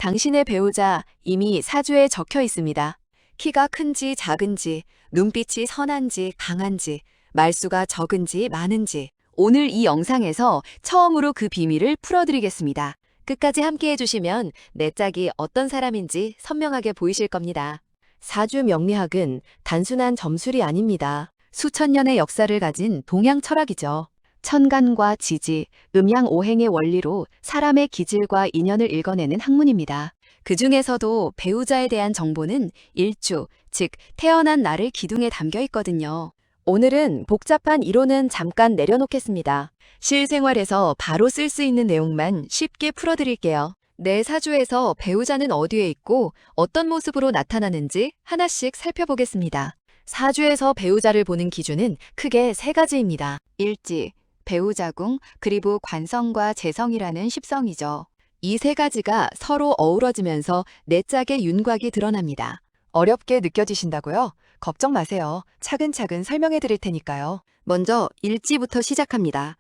당신의 배우자 이미 사주에 적혀 있습니다. 키가 큰지 작은지, 눈빛이 선한지 강한지, 말수가 적은지 많은지. 오늘 이 영상에서 처음으로 그 비밀을 풀어드리겠습니다. 끝까지 함께 해주시면 내 짝이 어떤 사람인지 선명하게 보이실 겁니다. 사주 명리학은 단순한 점술이 아닙니다. 수천 년의 역사를 가진 동양 철학이죠. 천간과 지지, 음양오행의 원리로 사람의 기질과 인연을 읽어내는 학문입니다. 그 중에서도 배우자에 대한 정보는 일주, 즉 태어난 날을 기둥에 담겨 있거든요. 오늘은 복잡한 이론은 잠깐 내려놓겠습니다. 실생활에서 바로 쓸 수 있는 내용만 쉽게 풀어드릴게요. 내 사주에서 배우자는 어디에 있고 어떤 모습으로 나타나는지 하나씩 살펴보겠습니다. 사주에서 배우자를 보는 기준은 크게 세 가지입니다. 일지, 배우자궁, 그리고 관성과 재성이라는 십성이죠. 이 세 가지가 서로 어우러지면서 내 짝의 윤곽이 드러납니다. 어렵게 느껴지신다고요? 걱정 마세요. 차근차근 설명해 드릴 테니까요. 먼저 일지부터 시작합니다.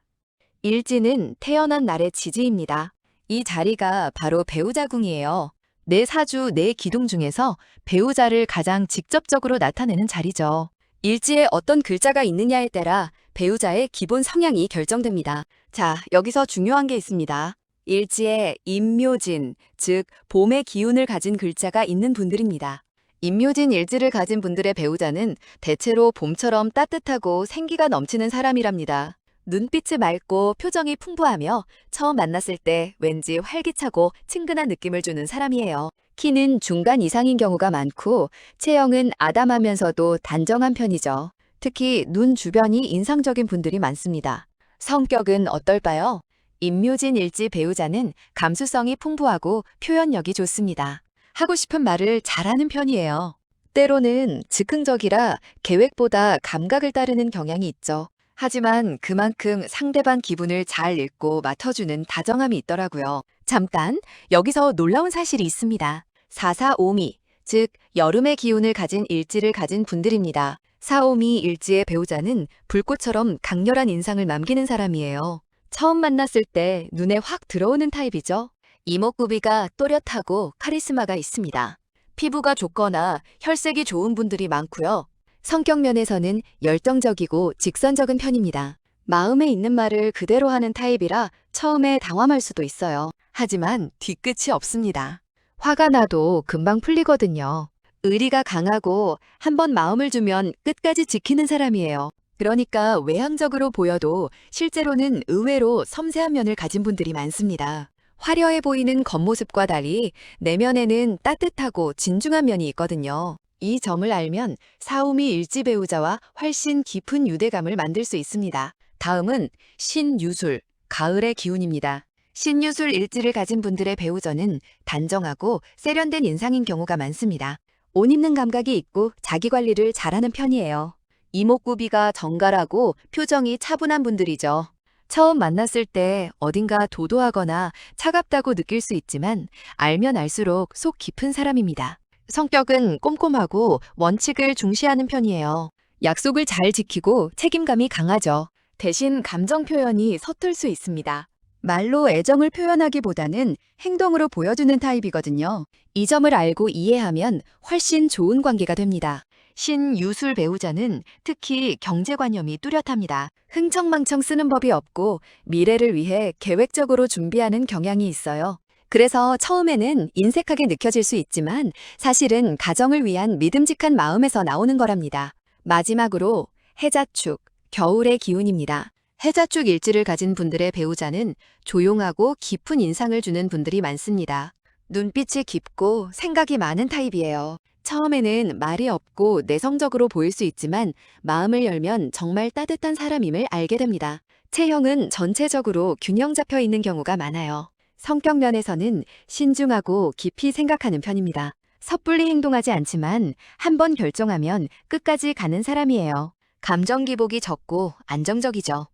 일지는 태어난 날의 지지입니다. 이 자리가 바로 배우자궁이에요. 내 사주, 내 기둥 중에서 배우자를 가장 직접적으로 나타내는 자리죠. 일지에 어떤 글자가 있느냐에 따라 배우자의 기본 성향이 결정됩니다. 자, 여기서 중요한 게 있습니다. 일지에 임묘진, 즉 봄의 기운을 가진 글자가 있는 분들입니다. 임묘진 일지를 가진 분들의 배우자는 대체로 봄처럼 따뜻하고 생기가 넘치는 사람이랍니다. 눈빛이 맑고 표정이 풍부하며 처음 만났을 때 왠지 활기차고 친근한 느낌을 주는 사람이에요. 키는 중간 이상인 경우가 많고 체형은 아담하면서도 단정한 편이죠. 특히 눈 주변이 인상적인 분들이 많습니다. 성격은 어떨까요? 임묘진 일지 배우자는 감수성이 풍부하고 표현력이 좋습니다. 하고 싶은 말을 잘하는 편이에요. 때로는 즉흥적이라 계획보다 감각을 따르는 경향이 있죠. 하지만 그만큼 상대방 기분을 잘 읽고 맞춰주는 다정함이 있더라고요. 잠깐, 여기서 놀라운 사실이 있습니다. 사사오미, 즉 여름의 기운을 가진 일지를 가진 분들입니다. 사오미 일지의 배우자는 불꽃처럼 강렬한 인상을 남기는 사람이에요. 처음 만났을 때 눈에 확 들어오는 타입이죠. 이목구비가 또렷하고 카리스마가 있습니다. 피부가 좋거나 혈색이 좋은 분들이 많고요. 성격 면에서는 열정적이고 직선적인 편입니다. 마음에 있는 말을 그대로 하는 타입이라 처음에 당황할 수도 있어요. 하지만 뒤끝이 없습니다. 화가 나도 금방 풀리거든요. 의리가 강하고 한번 마음을 주면 끝까지 지키는 사람이에요. 그러니까 외향적으로 보여도 실제로는 의외로 섬세한 면을 가진 분들이 많습니다. 화려해 보이는 겉모습과 달리 내면에는 따뜻하고 진중한 면이 있거든요. 이 점을 알면 사오미 일지 배우자와 훨씬 깊은 유대감을 만들 수 있습니다. 다음은 신유술, 가을의 기운입니다. 신유술 일지를 가진 분들의 배우자는 단정하고 세련된 인상인 경우가 많습니다. 옷 입는 감각이 있고 자기 관리를 잘하는 편이에요. 이목구비가 정갈하고 표정이 차분한 분들이죠. 처음 만났을 때 어딘가 도도하거나 차갑다고 느낄 수 있지만 알면 알수록 속 깊은 사람입니다. 성격은 꼼꼼하고 원칙을 중시하는 편이에요. 약속을 잘 지키고 책임감이 강하죠. 대신 감정 표현이 서툴 수 있습니다. 말로 애정을 표현하기보다는 행동으로 보여주는 타입이거든요. 이 점을 알고 이해하면 훨씬 좋은 관계가 됩니다. 신유술 배우자는 특히 경제관념이 뚜렷합니다. 흥청망청 쓰는 법이 없고 미래를 위해 계획적으로 준비하는 경향이 있어요. 그래서 처음에는 인색하게 느껴질 수 있지만 사실은 가정을 위한 믿음직한 마음에서 나오는 거랍니다. 마지막으로 해자축, 겨울의 기운입니다. 해자축 일지를 가진 분들의 배우자는 조용하고 깊은 인상을 주는 분들이 많습니다. 눈빛이 깊고 생각이 많은 타입이에요. 처음에는 말이 없고 내성적으로 보일 수 있지만 마음을 열면 정말 따뜻한 사람임을 알게 됩니다. 체형은 전체적으로 균형 잡혀 있는 경우가 많아요. 성격 면에서는 신중하고 깊이 생각하는 편입니다. 섣불리 행동하지 않지만 한번 결정하면 끝까지 가는 사람이에요. 감정 기복이 적고 안정적이죠.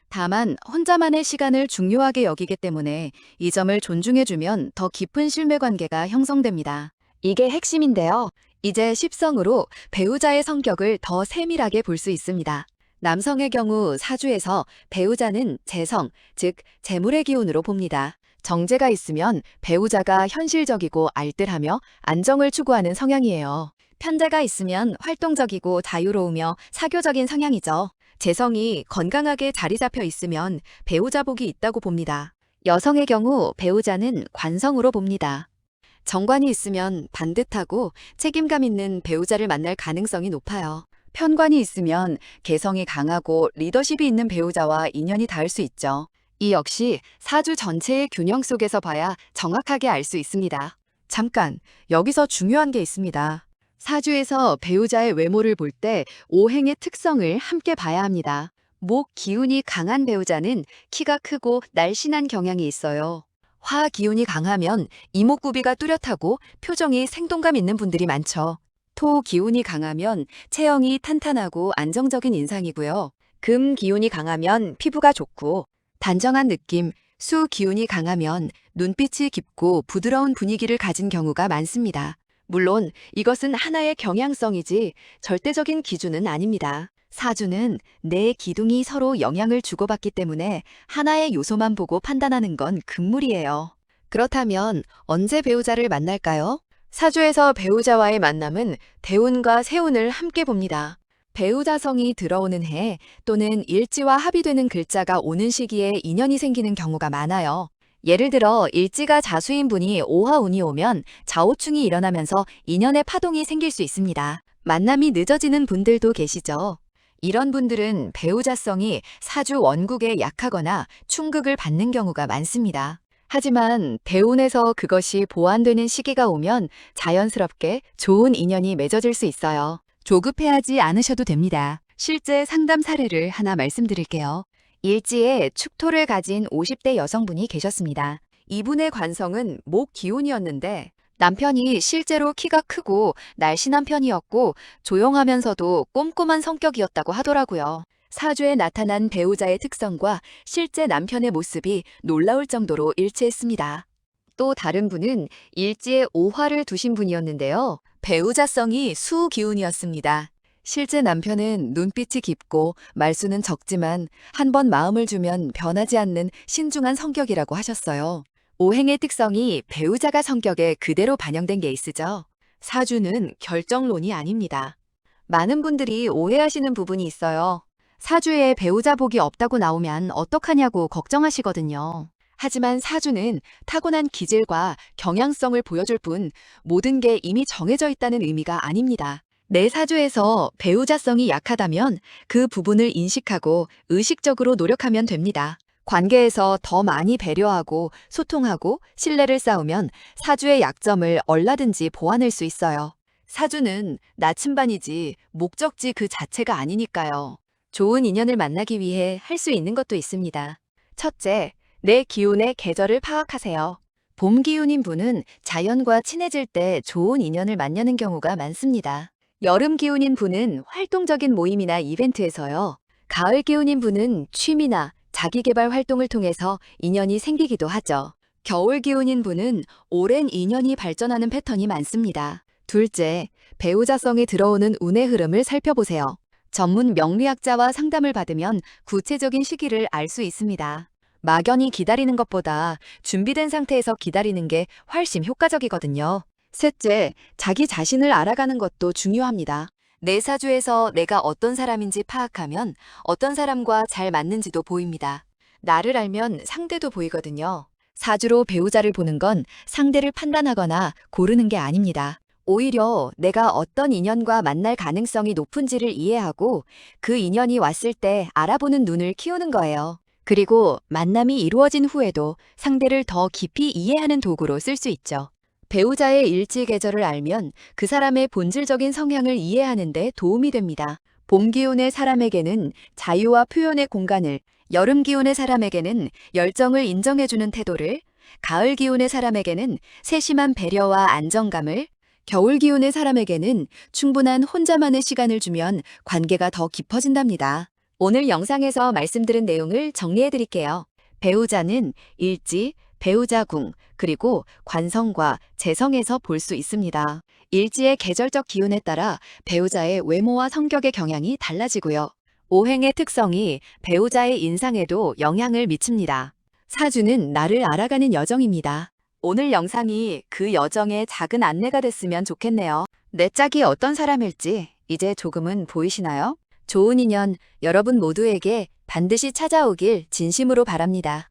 다만 혼자만의 시간을 중요하게 여기기 때문에 이 점을 존중해주면 더 깊은 신뢰관계가 형성됩니다. 이게 핵심인데요. 이제 십성으로 배우자의 성격을 더 세밀하게 볼 수 있습니다. 남성의 경우 사주에서 배우자는 재성, 즉 재물의 기운으로 봅니다. 정제가 있으면 배우자가 현실적이고 알뜰하며 안정을 추구하는 성향이에요. 편제가 있으면 활동적이고 자유로우며 사교적인 성향이죠. 재성이 건강하게 자리 잡혀 있으면 배우자 복이 있다고 봅니다. 여성의 경우 배우자는 관성으로 봅니다. 정관이 있으면 반듯하고 책임감 있는 배우자를 만날 가능성이 높아요. 편관이 있으면 개성이 강하고 리더십이 있는 배우자와 인연이 닿을 수 있죠. 이 역시 사주 전체의 균형 속에서 봐야 정확하게 알 수 있습니다. 잠깐, 여기서 중요한 게 있습니다. 사주에서 배우자의 외모를 볼 때 오행의 특성을 함께 봐야 합니다. 목 기운이 강한 배우자는 키가 크고 날씬한 경향이 있어요. 화 기운이 강하면 이목구비가 뚜렷하고 표정이 생동감 있는 분들이 많죠. 토 기운이 강하면 체형이 탄탄하고 안정적인 인상이고요. 금 기운이 강하면 피부가 좋고 단정한 느낌, 수 기운이 강하면 눈빛이 깊고 부드러운 분위기를 가진 경우가 많습니다. 물론 이것은 하나의 경향성이지 절대적인 기준은 아닙니다. 사주는 내 기둥이 서로 영향을 주고받기 때문에 하나의 요소만 보고 판단하는 건 금물이에요. 그렇다면 언제 배우자를 만날까요? 사주에서 배우자와의 만남은 대운과 세운을 함께 봅니다. 배우자성이 들어오는 해 또는 일지와 합의되는 글자가 오는 시기에 인연이 생기는 경우가 많아요. 예를 들어 일지가 자수인 분이 오화운이 오면 좌우충이 일어나면서 인연의 파동이 생길 수 있습니다. 만남이 늦어지는 분들도 계시죠. 이런 분들은 배우자성이 사주 원국에 약하거나 충극을 받는 경우가 많습니다. 하지만 대운에서 그것이 보완되는 시기가 오면 자연스럽게 좋은 인연이 맺어질 수 있어요. 조급해하지 않으셔도 됩니다. 실제 상담 사례를 하나 말씀드릴게요. 일지에 축토를 가진 50대 여성분이 계셨습니다. 이분의 관성은 목 기운이었는데 남편이 실제로 키가 크고 날씬한 편이었고 조용하면서도 꼼꼼한 성격이었다고 하더라고요. 사주에 나타난 배우자의 특성과 실제 남편의 모습이 놀라울 정도로 일치했습니다. 또 다른 분은 일지에 오화를 두신 분이었는데요. 배우자성이 수 기운이었습니다. 실제 남편은 눈빛이 깊고 말수는 적지만 한 번 마음을 주면 변하지 않는 신중한 성격이라고 하셨어요. 오행의 특성이 배우자가 성격에 그대로 반영된 게 있으죠. 사주는 결정론이 아닙니다. 많은 분들이 오해하시는 부분이 있어요. 사주에 배우자 복이 없다고 나오면 어떡하냐고 걱정하시거든요. 하지만 사주는 타고난 기질과 경향성을 보여줄 뿐 모든 게 이미 정해져 있다는 의미가 아닙니다. 내 사주에서 배우자성이 약하다면 그 부분을 인식하고 의식적으로 노력하면 됩니다. 관계에서 더 많이 배려하고 소통하고 신뢰를 쌓으면 사주의 약점을 얼마든지 보완할 수 있어요. 사주는 나침반이지 목적지 그 자체가 아니니까요. 좋은 인연을 만나기 위해 할 수 있는 것도 있습니다. 첫째, 내 기운의 계절을 파악하세요. 봄 기운인 분은 자연과 친해질 때 좋은 인연을 만나는 경우가 많습니다. 여름 기운인 분은 활동적인 모임이나 이벤트에서요. 가을 기운인 분은 취미나 자기개발 활동을 통해서 인연이 생기기도 하죠. 겨울 기운인 분은 오랜 인연이 발전하는 패턴이 많습니다. 둘째, 배우자성이 들어오는 운의 흐름을 살펴보세요. 전문 명리학자와 상담을 받으면 구체적인 시기를 알 수 있습니다. 막연히 기다리는 것보다 준비된 상태에서 기다리는 게 훨씬 효과적이거든요. 셋째, 자기 자신을 알아가는 것도 중요합니다. 내 사주에서 내가 어떤 사람인지 파악하면 어떤 사람과 잘 맞는지도 보입니다. 나를 알면 상대도 보이거든요. 사주로 배우자를 보는 건 상대를 판단하거나 고르는 게 아닙니다. 오히려 내가 어떤 인연과 만날 가능성이 높은지를 이해하고 그 인연이 왔을 때 알아보는 눈을 키우는 거예요. 그리고 만남이 이루어진 후에도 상대를 더 깊이 이해하는 도구로 쓸 수 있죠. 배우자의 일지 계절을 알면 그 사람의 본질적인 성향을 이해하는 데 도움이 됩니다. 봄 기운의 사람에게는 자유와 표현의 공간을, 여름 기운의 사람에게는 열정을 인정해주는 태도를, 가을 기운의 사람에게는 세심한 배려와 안정감을, 겨울 기운의 사람에게는 충분한 혼자만의 시간을 주면 관계가 더 깊어진답니다. 오늘 영상에서 말씀드린 내용을 정리해 드릴게요. 배우자는 일지, 배우자궁, 그리고 관성과 재성에서 볼 수 있습니다. 일지의 계절적 기운에 따라 배우자의 외모와 성격의 경향이 달라지고요. 오행의 특성이 배우자의 인상에도 영향을 미칩니다. 사주는 나를 알아가는 여정입니다. 오늘 영상이 그 여정의 작은 안내가 됐으면 좋겠네요. 내 짝이 어떤 사람일지 이제 조금은 보이시나요? 좋은 인연 여러분 모두에게 반드시 찾아오길 진심으로 바랍니다.